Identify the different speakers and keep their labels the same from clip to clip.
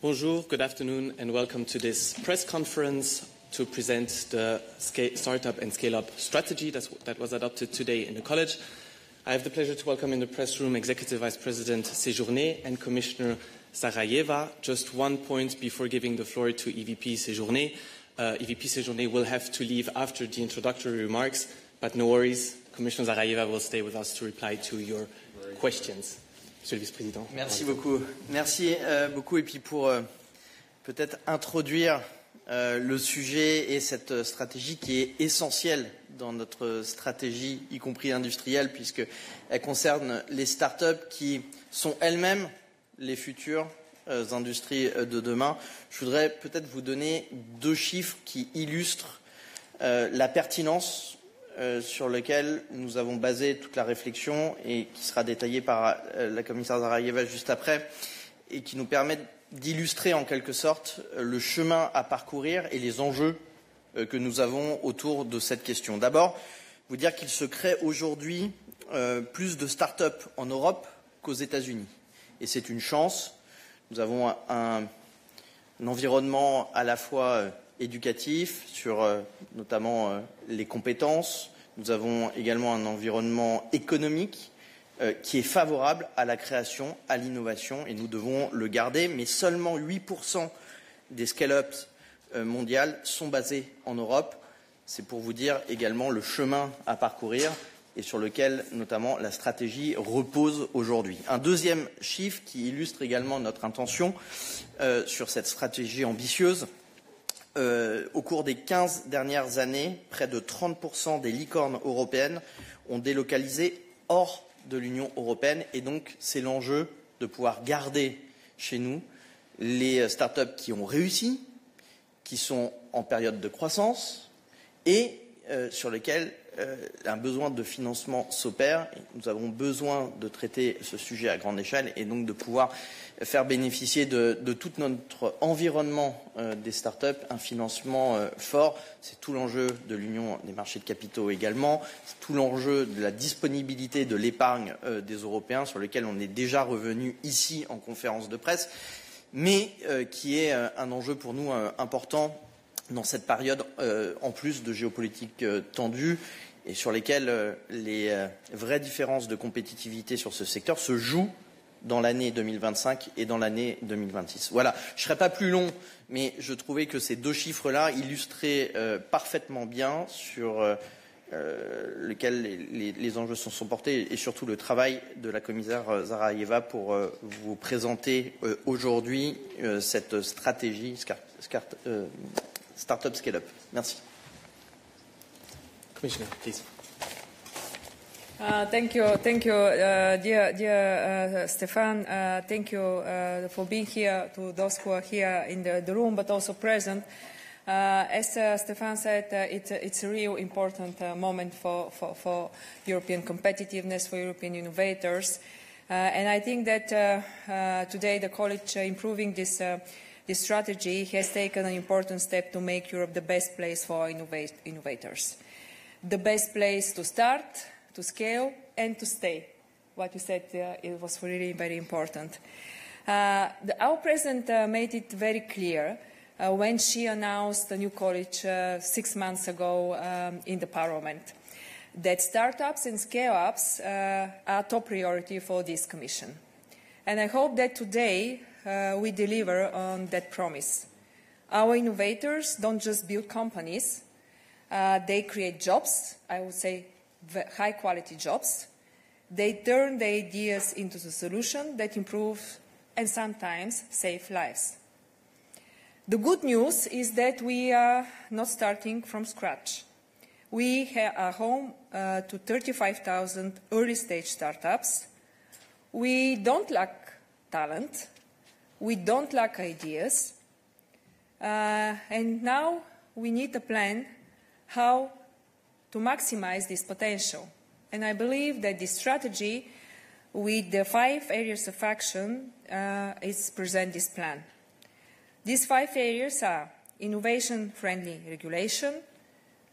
Speaker 1: Bonjour, good afternoon, and welcome to this press conference to present the Startup and Scale-Up strategy that was adopted today in the college. I have the pleasure to welcome in the press room Executive Vice President Séjourné and Commissioner Zaharieva. Just one point before giving the floor to EVP Séjourné. EVP Séjourné will have to leave after the introductory remarks, but no worries, Commissioner Zaharieva will stay with us to reply to your questions. Monsieur le Vice-président.
Speaker 2: Merci beaucoup. Merci beaucoup. Et puis pour peut-être introduire le sujet et cette stratégie qui est essentielle dans notre stratégie, y compris industrielle, puisqu'elle concerne les startups qui sont elles-mêmes les futures industries de demain. Je voudrais peut-être vous donner 2 chiffres qui illustrent la pertinence sur lequel nous avons basé toute la réflexion et qui sera détaillée par la commissaire Zaharieva juste après et qui nous permet d'illustrer en quelque sorte le chemin à parcourir et les enjeux que nous avons autour de cette question. D'abord, vous dire qu'il se crée aujourd'hui plus de start-up en Europe qu'aux États-Unis. Et c'est une chance. Nous avons un environnement à la fois éducatif, sur notamment les compétences. Nous avons également un environnement économique qui est favorable à la création, à l'innovation, et nous devons le garder. Mais seulement 8% des scale-ups mondiales sont basés en Europe. C'est pour vous dire également le chemin à parcourir et sur lequel notamment la stratégie repose aujourd'hui. Un deuxième chiffre qui illustre également notre intention sur cette stratégie ambitieuse. Au cours des 15 dernières années, près de 30% des licornes européennes ont délocalisé hors de l'Union européenne et donc c'est l'enjeu de pouvoir garder chez nous les startups qui ont réussi, qui sont en période de croissance et sur lesquelles un besoin de financement s'opère. Nous avons besoin de traiter ce sujet à grande échelle et donc de pouvoir faire bénéficier de tout notre environnement des startups un financement fort. C'est tout l'enjeu de l'Union des marchés de capitaux également. C'est tout l'enjeu de la disponibilité de l'épargne des Européens sur lequel on est déjà revenu ici en conférence de presse, mais qui est un enjeu pour nous important dans cette période en plus de géopolitique tendue et sur lesquelles les vraies différences de compétitivité sur ce secteur se jouent dans l'année 2025 et dans l'année 2026. Voilà, je ne serai pas plus long, mais je trouvais que ces 2 chiffres-là illustraient parfaitement bien sur lequel les enjeux sont portés et surtout le travail de la commissaire Zaharieva pour vous présenter aujourd'hui cette stratégie Startup Scale-Up. Merci.
Speaker 1: Commissioner, please.
Speaker 3: Thank you, dear Stéphane. Thank you for being here, to those who are here in the room, but also present. As Stéphane said, it's a real important moment for European competitiveness, for European innovators. And I think that today the College, improving this strategy, has taken an important step to make Europe the best place for innovators. The best place to start, to scale, and to stay. What you said, it was really very important. Our President made it very clear when she announced the new college 6 months ago in the Parliament that startups and scale-ups are top priority for this Commission. And I hope that today we deliver on that promise. Our innovators don't just build companies, they create jobs, I would say high-quality jobs. They turn the ideas into the solution that improve and sometimes save lives. The good news is that we are not starting from scratch. We are home to 35,000 early-stage startups. We don't lack talent. We don't lack ideas. And now we need a plan how to maximize this potential. And I believe that this strategy, with the 5 areas of action, is present this plan. These 5 areas are innovation-friendly regulation,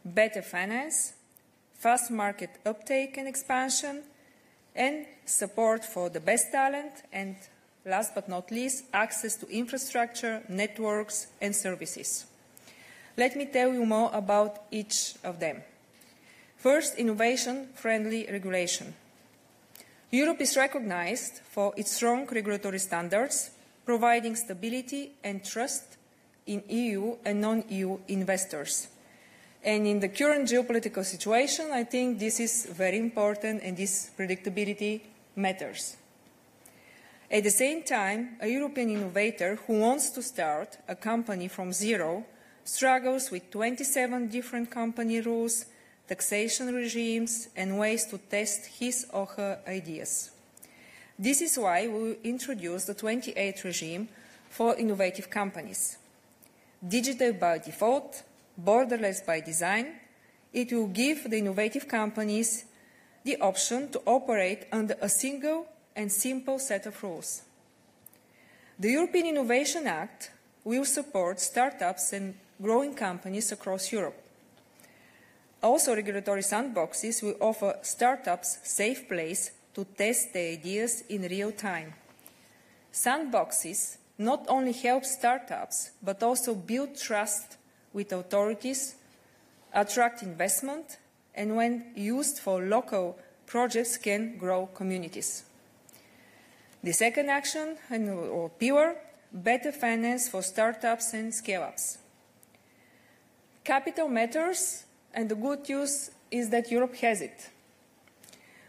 Speaker 3: better finance, fast market uptake and expansion, and support for the best talent and last but not least, access to infrastructure, networks, and services. Let me tell you more about each of them. First, innovation-friendly regulation. Europe is recognized for its strong regulatory standards, providing stability and trust in EU and non-EU investors. And in the current geopolitical situation, I think this is very important and this predictability matters. At the same time, a European innovator who wants to start a company from zero struggles with 27 different company rules, taxation regimes, and ways to test his or her ideas. This is why we introduced the 28th regime for innovative companies. Digital by default, borderless by design, it will give the innovative companies the option to operate under a single and simple set of rules. The European Innovation Act will support startups and growing companies across Europe. Also, regulatory sandboxes will offer startups a safe place to test their ideas in real time. Sandboxes not only help startups, but also build trust with authorities, attract investment, and when used for local projects can grow communities. The second action, or pillar, better finance for startups and scale-ups. Capital matters, and the good news is that Europe has it.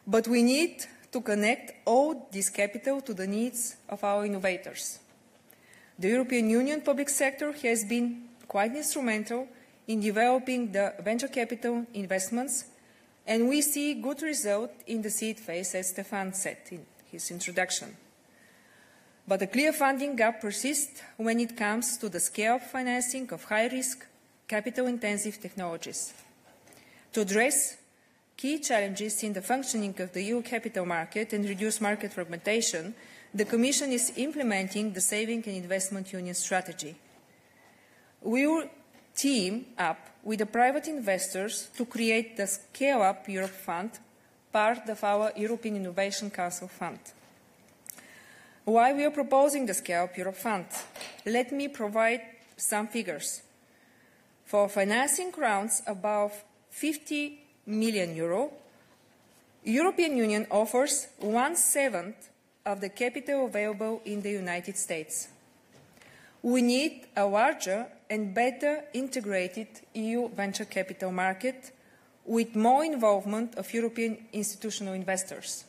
Speaker 3: But we need to connect all this capital to the needs of our innovators. The European Union public sector has been quite instrumental in developing the venture capital investments, and we see good results in the seed phase, as Stéphane said in his introduction. But a clear funding gap persists when it comes to the scale-up financing of high-risk, capital-intensive technologies. To address key challenges in the functioning of the EU capital market and reduce market fragmentation, the Commission is implementing the Saving and Investment Union strategy. We will team up with the private investors to create the Scale-up Europe Fund, part of our European Innovation Council Fund. Why we are proposing the Scale-up Europe Fund? Let me provide some figures. For financing rounds above 50 million euro, European Union offers 1/7 of the capital available in the United States. We need a larger and better integrated EU venture capital market with more involvement of European institutional investors.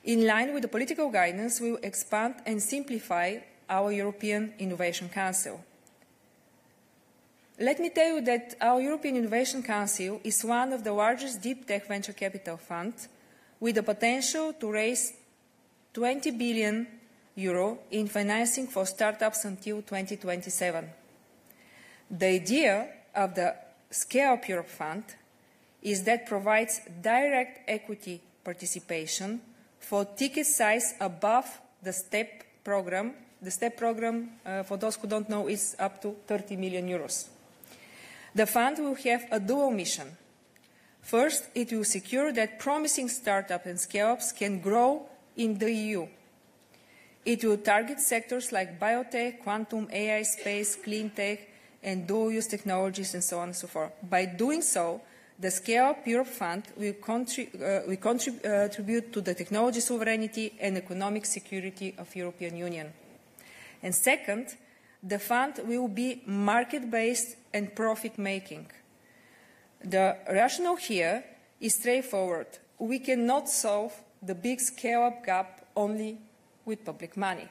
Speaker 3: In line with the political guidance, we will expand and simplify our European Innovation Council. Let me tell you that our European Innovation Council is one of the largest deep tech venture capital funds with the potential to raise 20 billion euro in financing for startups until 2027. The idea of the Scale-up Europe Fund is that provides direct equity participation for ticket size above the STEP program. The STEP program, for those who don't know, is up to 30 million euros. The fund will have a dual mission. First, it will secure that promising startups and scale-ups can grow in the EU. It will target sectors like biotech, quantum, AI, space, clean tech, and dual-use technologies, and so on and so forth. By doing so, the Scale-up Europe Fund will contribute to the technology sovereignty and economic security of the European Union. And second, the fund will be market-based and profit-making. The rationale here is straightforward. We cannot solve the big scale-up gap only with public money.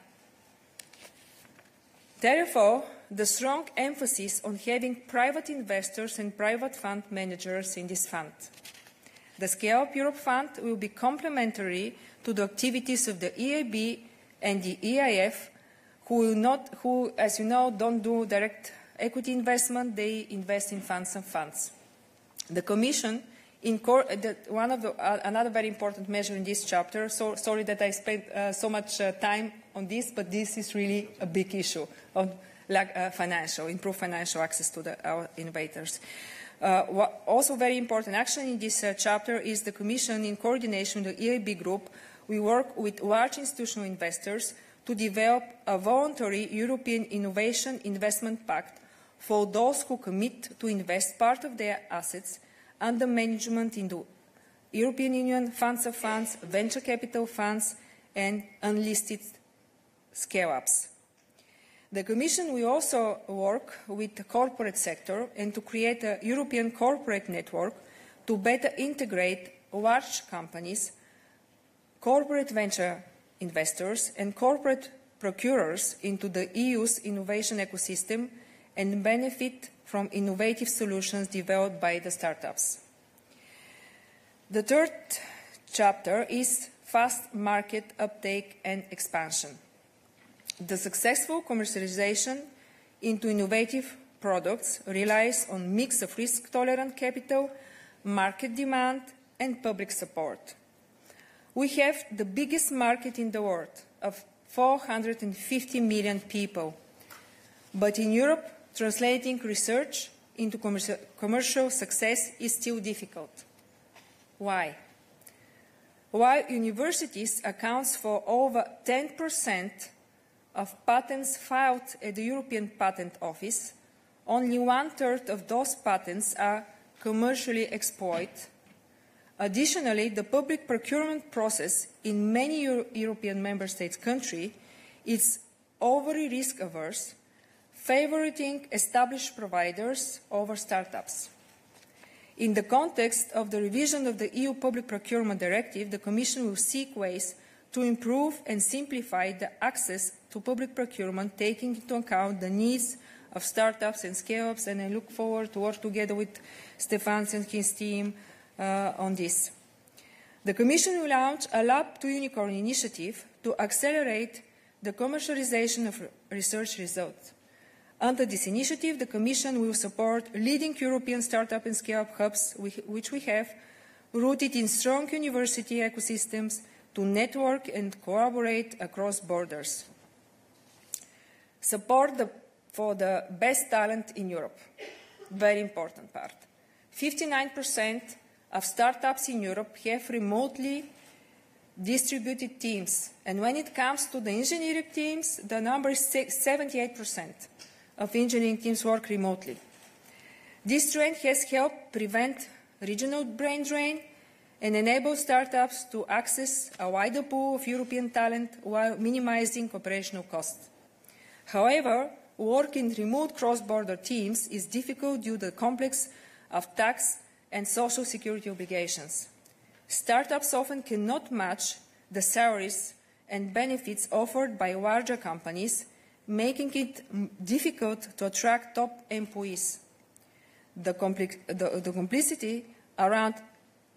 Speaker 3: Therefore, the strong emphasis on having private investors and private fund managers in this fund. The Scale-up Europe Fund will be complementary to the activities of the EIB and the EIF, who, as you know, don't do direct equity investment, they invest in funds and funds. The Commission, another very important measure in this chapter, so sorry that I spent so much time on this, but this is really a big issue of improve financial access to our innovators. Also very important action in this chapter is the Commission, in coordination with the EIB group, we work with large institutional investors to develop a voluntary European Innovation Investment Pact for those who commit to invest part of their assets under management into European Union funds of funds, venture capital funds, and unlisted scale-ups. The Commission will also work with the corporate sector and to create a European corporate network to better integrate large companies, corporate venture investors, and corporate procurers into the EU's innovation ecosystem and benefit from innovative solutions developed by the startups. The third chapter is fast market uptake and expansion. The successful commercialization into innovative products relies on a mix of risk-tolerant capital, market demand, and public support. We have the biggest market in the world of 450 million people, but in Europe, translating research into commercial success is still difficult. Why? While universities account for over 10% of patents filed at the European Patent Office, only 1/3 of those patents are commercially exploited. Additionally, the public procurement process in many European member states' countries is overly risk-averse, favouring established providers over startups. In the context of the revision of the EU Public Procurement Directive, the Commission will seek ways to improve and simplify the access to public procurement, taking into account the needs of startups and scale-ups, and I look forward to work together with Stéphane and his team on this. The Commission will launch a Lab to Unicorn initiative to accelerate the commercialization of research results. Under this initiative, the Commission will support leading European startup and scale-up hubs, which we have, rooted in strong university ecosystems, to network and collaborate across borders. Support for the best talent in Europe. Very important part. 59% of startups in Europe have remotely distributed teams. And when it comes to the engineering teams, the number is 78% of engineering teams work remotely. This trend has helped prevent regional brain drain and enable startups to access a wider pool of European talent while minimizing operational costs. However, work in remote cross-border teams is difficult due to the complex of tax and social security obligations. Startups often cannot match the salaries and benefits offered by larger companies, making it difficult to attract top employees. The complexity around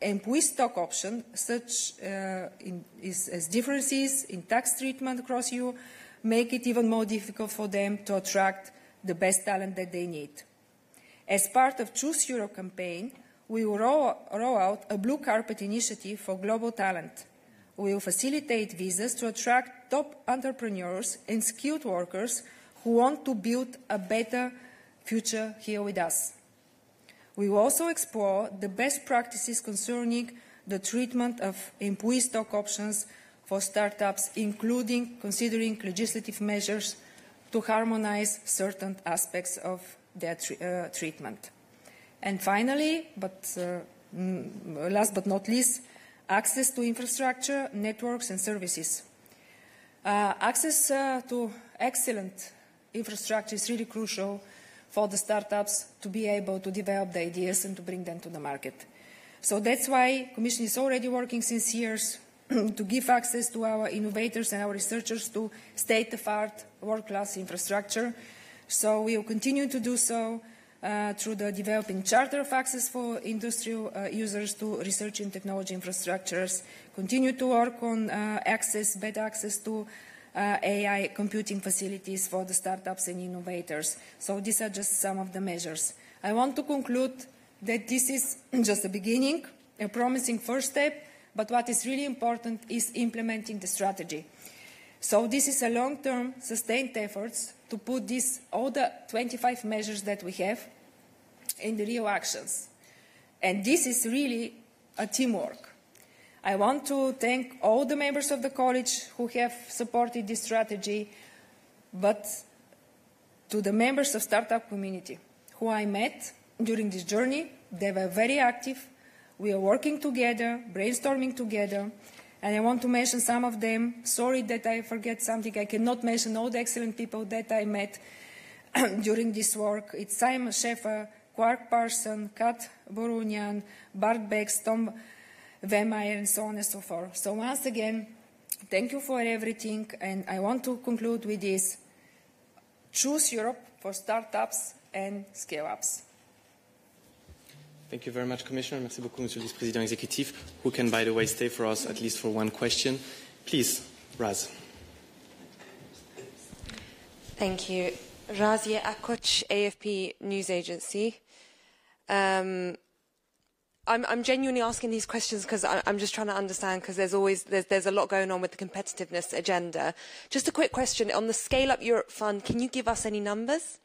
Speaker 3: employee stock options, such as differences in tax treatment across EU, make it even more difficult for them to attract the best talent that they need. As part of Choose Europe campaign, we will roll out a blue carpet initiative for global talent. We will facilitate visas to attract top entrepreneurs and skilled workers who want to build a better future here with us. We will also explore the best practices concerning the treatment of employee stock options for startups, including considering legislative measures to harmonize certain aspects of their treatment. And finally, last but not least, access to infrastructure, networks and services. Access to excellent infrastructure is really crucial for the startups to be able to develop the ideas and to bring them to the market. So that's why the Commission is already working since years to give access to our innovators and our researchers to state-of-the-art, world-class infrastructure. So we will continue to do so through the developing charter of access for industrial users to research and technology infrastructures, continue to work on better access to AI computing facilities for the startups and innovators. So these are just some of the measures. I want to conclude that this is just the beginning, a promising first step, but what is really important is implementing the strategy. So this is a long-term, sustained efforts to put all the 25 measures that we have in the real actions. And this is really a teamwork. I want to thank all the members of the college who have supported this strategy, but to the members of startup community who I met during this journey. They were very active. We are working together, brainstorming together, and I want to mention some of them. Sorry that I forget something. I cannot mention all the excellent people that I met during this work. It's Simon Scheffer, Quark Parson, Kat Borunian, Bart Becks, Tom Wemeyer, and so on and so forth. So once again, thank you for everything, and I want to conclude with this. Choose Europe for startups and scale-ups.
Speaker 1: Thank you very much, Commissioner. Merci beaucoup, Monsieur le Vice-Président Exécutif, who can, by the way, stay for us at least for one question. Please, Raz.
Speaker 4: Thank you. Razia Akoch, AFP News Agency. I'm genuinely asking these questions because I'm just trying to understand, because there's a lot going on with the competitiveness agenda. Just a quick question on the Scale Up Europe Fund. Can you give us any numbers?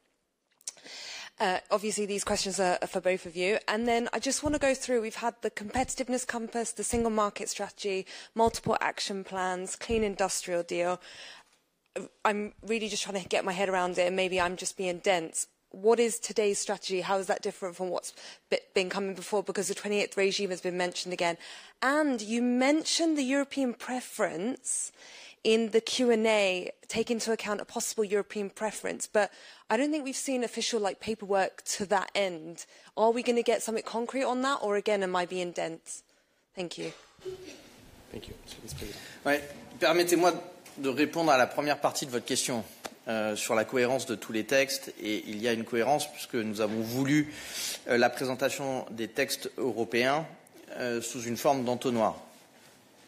Speaker 4: Obviously, these questions are for both of you. And then I just want to go through, we've had the competitiveness compass, the single market strategy, multiple action plans, clean industrial deal. I'm really just trying to get my head around it, and maybe I'm just being dense. What is today's strategy? How is that different from what's been coming before? Because the 28th regime has been mentioned again. And you mentioned the European preference in the Q&A, take into account a possible European preference, but I don't think we've seen official paperwork to that end. Are we going to get something concrete on that, or again, am I being dense? Thank you.
Speaker 1: Thank you, Monsieur le Vice-Président.
Speaker 2: Ouais, permettez-moi de répondre à la première partie de votre question sur la cohérence de tous les textes. Et il y a une cohérence puisque nous avons voulu la présentation des textes européens sous une forme d'entonnoir.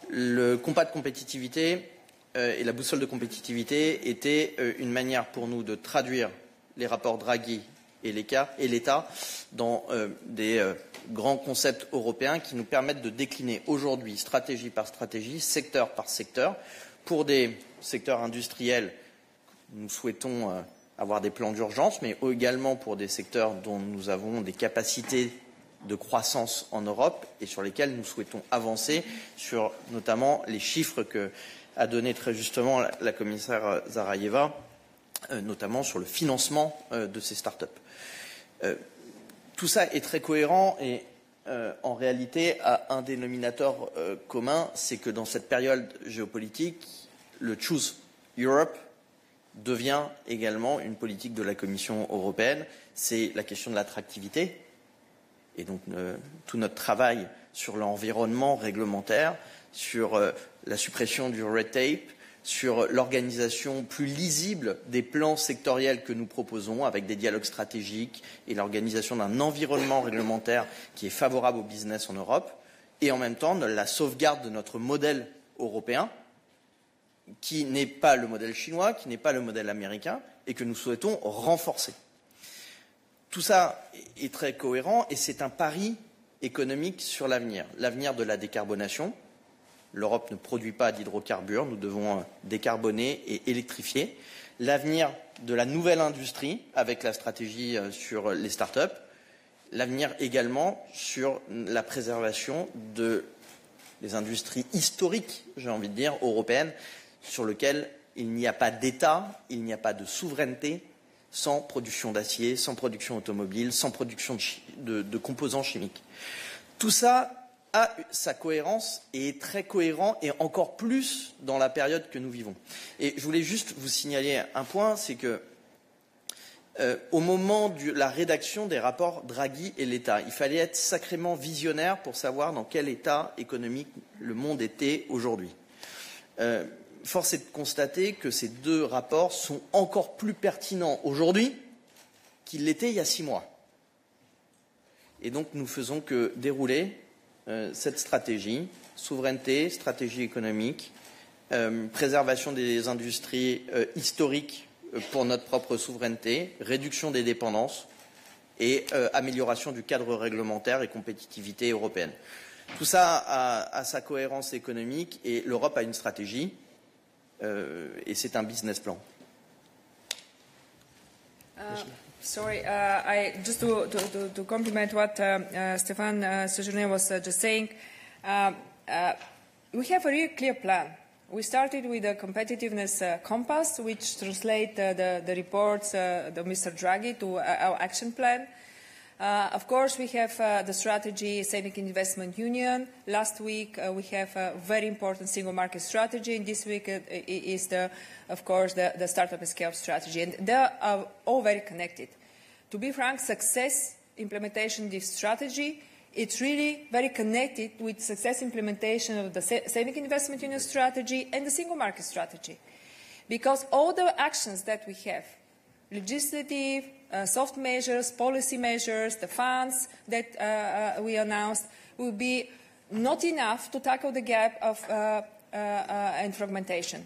Speaker 2: Le compas de compétitivité et la boussole de compétitivité était une manière pour nous de traduire les rapports Draghi et l'État dans des grands concepts européens qui nous permettent de décliner aujourd'hui, stratégie par stratégie, secteur par secteur. Pour des secteurs industriels, nous souhaitons avoir des plans d'urgence, mais également pour des secteurs dont nous avons des capacités de croissance en Europe et sur lesquels nous souhaitons avancer sur notamment les chiffres que a donné très justement la commissaire Zaharieva, notamment sur le financement de ces startups. Tout ça est très cohérent et en réalité a un dénominateur commun, c'est que dans cette période géopolitique, le Choose Europe devient également une politique de la Commission européenne. C'est la question de l'attractivité et donc tout notre travail sur l'environnement réglementaire, sur la suppression du red tape, sur l'organisation plus lisible des plans sectoriels que nous proposons avec des dialogues stratégiques et l'organisation d'un environnement réglementaire qui est favorable au business en Europe, et en même temps la sauvegarde de notre modèle européen qui n'est pas le modèle chinois, qui n'est pas le modèle américain et que nous souhaitons renforcer. Tout ça est très cohérent et c'est un pari économique sur l'avenir de la décarbonation. L'Europe ne produit pas d'hydrocarbures, nous devons décarboner et électrifier. L'avenir de la nouvelle industrie, avec la stratégie sur les start-up. L'avenir également sur la préservation des industries historiques, j'ai envie de dire, européennes, sur lesquelles il n'y a pas d'État, il n'y a pas de souveraineté sans production d'acier, sans production automobile, sans production de composants chimiques. Tout ça a sa cohérence et est très cohérent et encore plus dans la période que nous vivons. Et je voulais juste vous signaler un point, c'est que au moment de la rédaction des rapports Draghi et l'État, il fallait être sacrément visionnaire pour savoir dans quel état économique le monde était aujourd'hui. Force est de constater que ces deux rapports sont encore plus pertinents aujourd'hui qu'ils l'étaient il y a 6 mois. Et donc nous faisons que dérouler cette stratégie, souveraineté, stratégie économique, préservation des industries historiques pour notre propre souveraineté, réduction des dépendances et amélioration du cadre réglementaire et compétitivité européenne. Tout ça a sa cohérence économique et l'Europe a une stratégie et c'est un business plan.
Speaker 3: Sorry, just to complement what Stéphane Séjourné was just saying, we have a really clear plan. We started with a competitiveness compass, which translates the reports of Mr. Draghi to our action plan. Of course, we have the strategy, Saving Investment Union. Last week, we have a very important single market strategy, and this week is, of course, the startup and scale-up strategy. And they are all very connected. To be frank, success implementation of this strategy, it's really very connected with success implementation of the Saving Investment Union strategy and the single market strategy. Because all the actions that we have, legislative, soft measures, policy measures, the funds that we announced, will be not enough to tackle the gap of and fragmentation.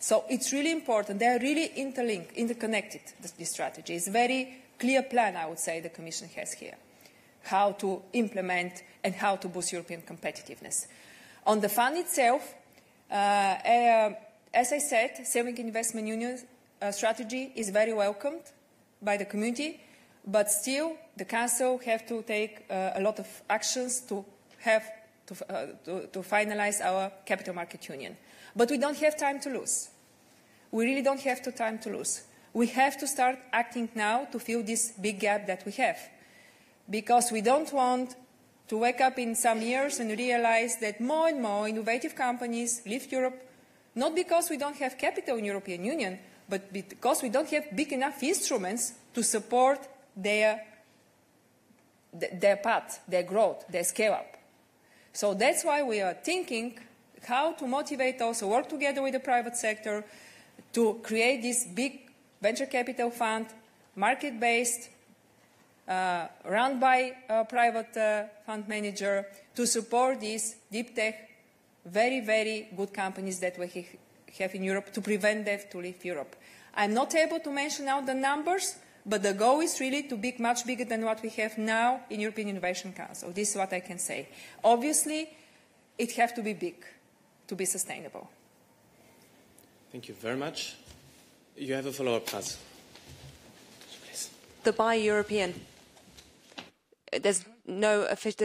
Speaker 3: So it's really important. They are really interlinked, interconnected, this strategy. It's a very clear plan, I would say, the Commission has here, how to implement and how to boost European competitiveness. On the fund itself, as I said, Saving Investment Union strategy is very welcomed by the community, but still the Council have to take a lot of actions to finalize our capital market union. But we don't have time to lose. We really don't have time to lose. We have to start acting now to fill this big gap that we have, because we don't want to wake up in some years and realize that more and more innovative companies leave Europe, not because we don't have capital in the European Union, but because we don't have big enough instruments to support their path, their growth, their scale-up. So that's why we are thinking how to motivate also, work together with the private sector to create this big venture capital fund, market-based, run by a private fund manager, to support these deep tech, very, very good companies that we have in Europe, to prevent them to leave Europe. I'm not able to mention now the numbers, but the goal is really to be much bigger than what we have now in European Innovation Council. This is what I can say. Obviously, it has to be big to be sustainable.
Speaker 1: Thank you very much. You have a follow-up, Paz. Please.
Speaker 4: The Buy European. There's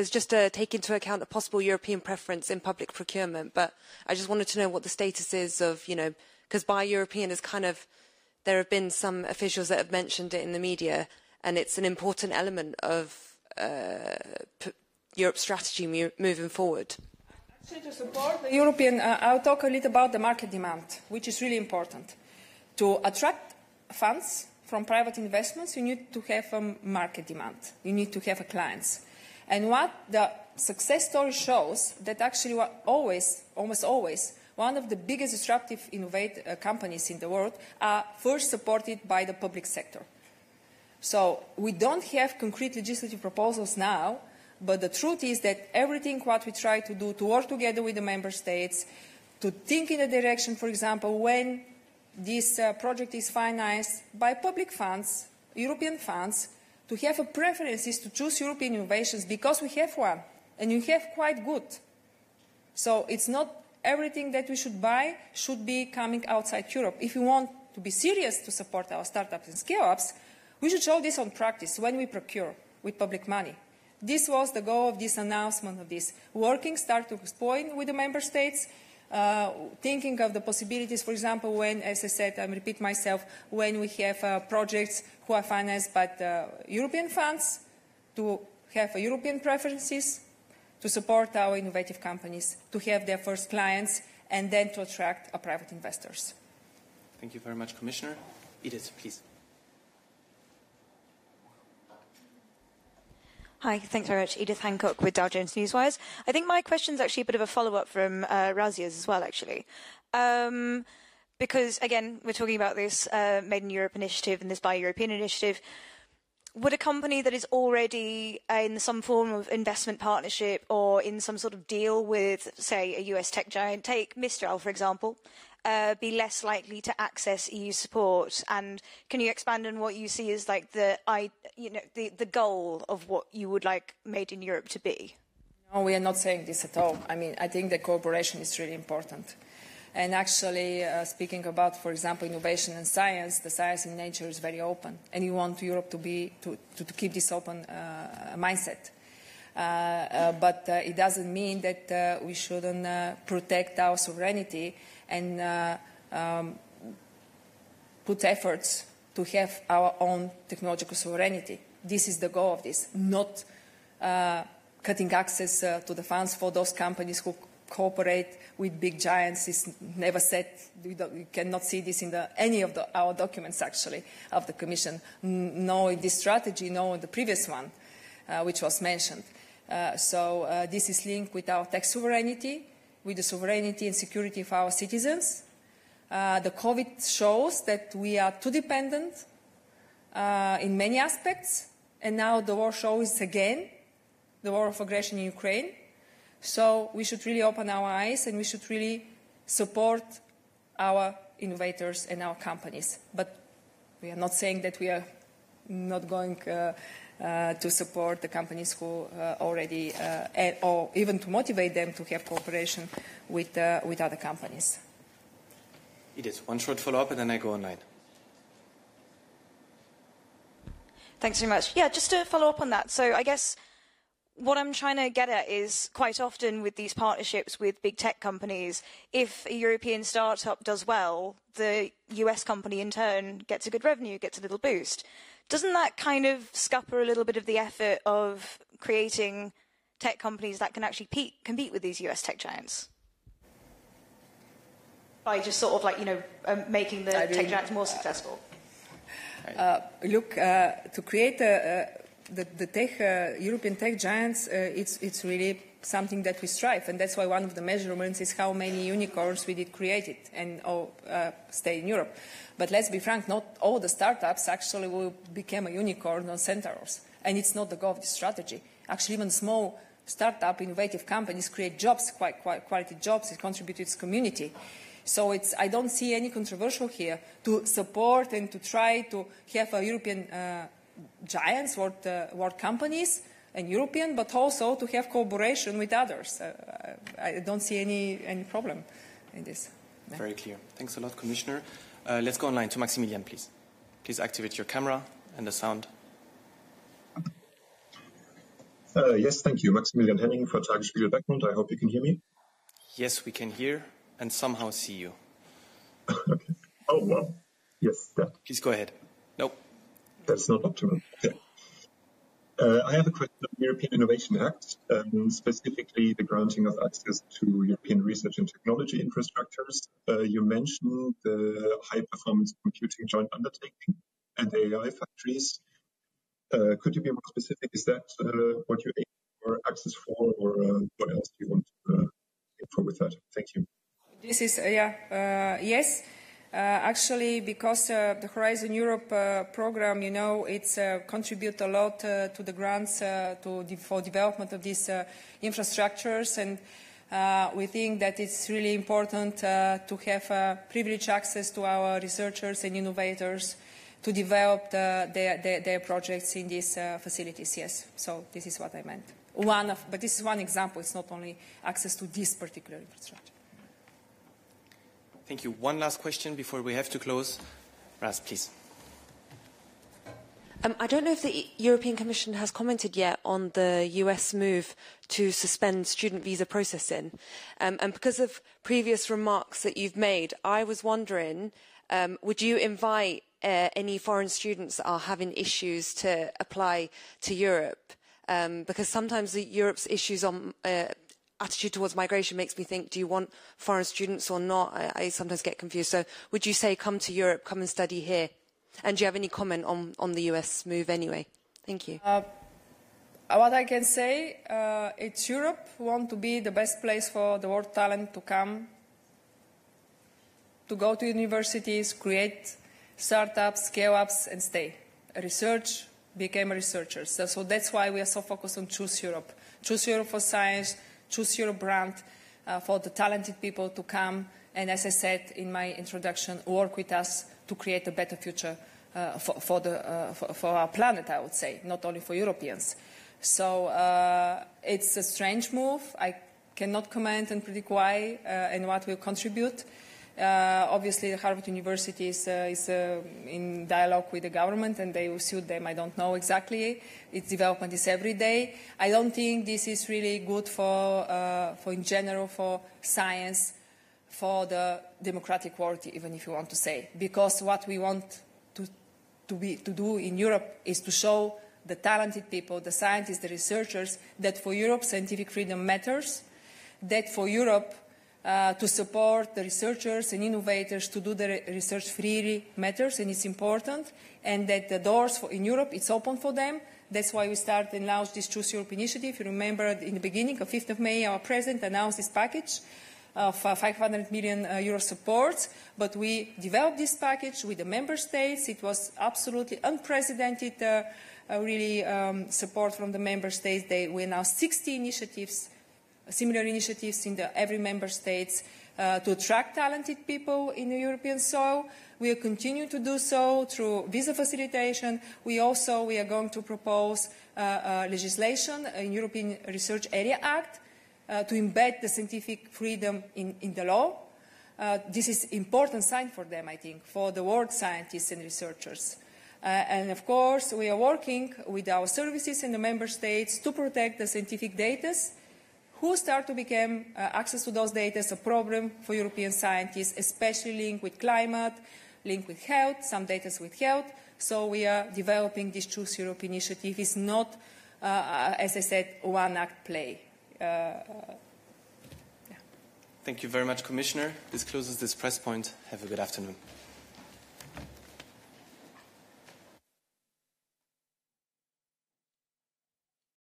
Speaker 4: just to take into account the possible European preference in public procurement, but I just wanted to know what the status is of, because Buy European is kind of, there have been some officials that have mentioned it in the media, and it's an important element of Europe's strategy moving forward.
Speaker 3: Actually, to support the European, I'll talk a little about the market demand, which is really important. To attract funds from private investments, you need to have a market demand. You need to have clients. And what the success story shows, that actually almost always, one of the biggest disruptive innovative companies in the world are first supported by the public sector. So we don't have concrete legislative proposals now, but the truth is that everything what we try to do, to work together with the member states, to think in a direction, for example, when this project is financed by public funds, European funds, to have a preferences to choose European innovations, because we have one, and we have quite good. So it's not everything that we should buy should be coming outside Europe. If we want to be serious to support our startups and scale-ups, we should show this on practice when we procure with public money. This was the goal of this announcement of this. Start to explain with the member states, thinking of the possibilities, for example, when, as I said, I repeat myself, when we have projects who are financed by the European funds, to have European preferences, to support our innovative companies, to have their first clients, and then to attract private investors.
Speaker 1: Thank you very much, Commissioner. Edith, please.
Speaker 5: Hi, thanks very much. Edith Hancock with Dow Jones Newswires. I think my question is actually a bit of a follow-up from Razia's as well, actually. Because, again, we're talking about this Made in Europe initiative and this Buy European initiative. Would a company that is already in some form of investment partnership or in some sort of deal with, say, a US tech giant, take Mistral, for example, be less likely to access EU support? And can you expand on what you see as like the goal of what you would like Made in Europe to be?
Speaker 3: No, we are not saying this at all. I mean, I think that cooperation is really important. And actually, speaking about, for example, innovation and science, the science in nature is very open, and we want Europe to keep this open mindset. But it doesn't mean that we shouldn't protect our sovereignty and put efforts to have our own technological sovereignty. This is the goal of this, not cutting access to the funds for those companies who cooperate with big giants. Is never said. You cannot see this in any of our documents, actually, of the Commission. No in this strategy, no in the previous one, which was mentioned. So this is linked with our tech sovereignty, with the sovereignty and security of our citizens. The COVID shows that we are too dependent in many aspects, and now the war shows again the war of aggression in Ukraine. So we should really open our eyes and we should really support our innovators and our companies. But we are not saying that we are not going to support the companies who already, or even to motivate them to have cooperation with other companies.
Speaker 1: It is. One short follow-up and then I go online.
Speaker 5: Thanks very much. Yeah, just to follow up on that. So I guess what I'm trying to get at is quite often with these partnerships with big tech companies, if a European startup does well, the US company in turn gets a good revenue, gets a little boost. Doesn't that kind of scupper a little bit of the effort of creating tech companies that can actually compete with these US tech giants? By just sort of like, making the tech giants more successful?
Speaker 3: Look, to create the European tech giants, it's really something that we strive, and that's why one of the measurements is how many unicorns we did create it and stay in Europe. But let's be frank, not all the startups actually will become a unicorn on Centaurs, and it's not the goal of the strategy. Actually, even small startup innovative companies create jobs, quality jobs, it contributes to its community. So I don't see any controversial here to support and to try to have a European giants, world companies, and European, but also to have cooperation with others. I don't see any problem in this. No.
Speaker 1: Very clear. Thanks a lot, Commissioner. Let's go online to Maximilian, please. Please activate your camera and the sound.
Speaker 6: Yes, thank you. Maximilian Henning for Tagesspiegel Background. I hope you can hear me.
Speaker 1: Yes, we can hear and somehow see you.
Speaker 6: Okay. Oh, wow. Yes, that.
Speaker 1: Please go ahead. Nope.
Speaker 6: That's not optimal. Okay. I have a question on the European Innovation Act, specifically the granting of access to European research and technology infrastructures. You mentioned the high-performance computing joint undertaking and the AI factories. Could you be more specific? Is that what you aim for access for, or what else do you want to aim for with that? Thank you.
Speaker 3: This is, yes. Actually, because the Horizon Europe program, it's contribute a lot to the grants for development of these infrastructures, and we think that it's really important to have privileged access to our researchers and innovators to develop their projects in these facilities. Yes, so this is what I meant. But this is one example. It's not only access to this particular infrastructure.
Speaker 1: Thank you. One last question before we have to close. Raz, please.
Speaker 4: I don't know if the European Commission has commented yet on the US move to suspend student visa processing. And because of previous remarks that you've made, I was wondering, would you invite any foreign students that are having issues to apply to Europe? Because sometimes Europe's issues on attitude towards migration makes me think, do you want foreign students or not? I sometimes get confused. So would you say come to Europe, come and study here? And do you have any comment on the US move anyway? Thank you.
Speaker 3: What I can say, it's Europe want to be the best place for the world talent to come, to go to universities, create startups, scale-ups, and stay. Research, became researchers. So that's why we are so focused on Choose Europe. Choose Europe for science, Choose Europe brand for the talented people to come and, as I said in my introduction, work with us to create a better future for our planet, I would say, not only for Europeans. So it's a strange move. I cannot comment and predict why and what will contribute. Obviously, Harvard University is in dialogue with the government, and they will suit them. I don't know exactly. Its development is every day. I don't think this is really good for in general, for science, for the democratic world, even if you want to say. Because what we want to do in Europe is to show the talented people, the scientists, the researchers, that for Europe scientific freedom matters, that for Europe to support the researchers and innovators to do the research freely matters, and it's important, and that the doors in Europe, it's open for them. That's why we started and launched this Choose Europe initiative. You remember in the beginning, on 5th of May, our president announced this package of 500 million euro support, but we developed this package with the member states. It was absolutely unprecedented support from the member states. We announced 60 initiatives, similar initiatives in every member state to attract talented people in the European soil. We will continue to do so through visa facilitation. We are going to propose legislation in European Research Area Act to embed the scientific freedom in the law. This is an important sign for them, I think, for the world scientists and researchers. And of course, we are working with our services in the member states to protect the scientific data. Who start to become access to those data is a problem for European scientists, especially linked with climate, linked with health, some data with health. So we are developing this Choose Europe initiative. It's not, as I said, one-act play. Yeah.
Speaker 1: Thank you very much, Commissioner. This closes this press point. Have a good afternoon.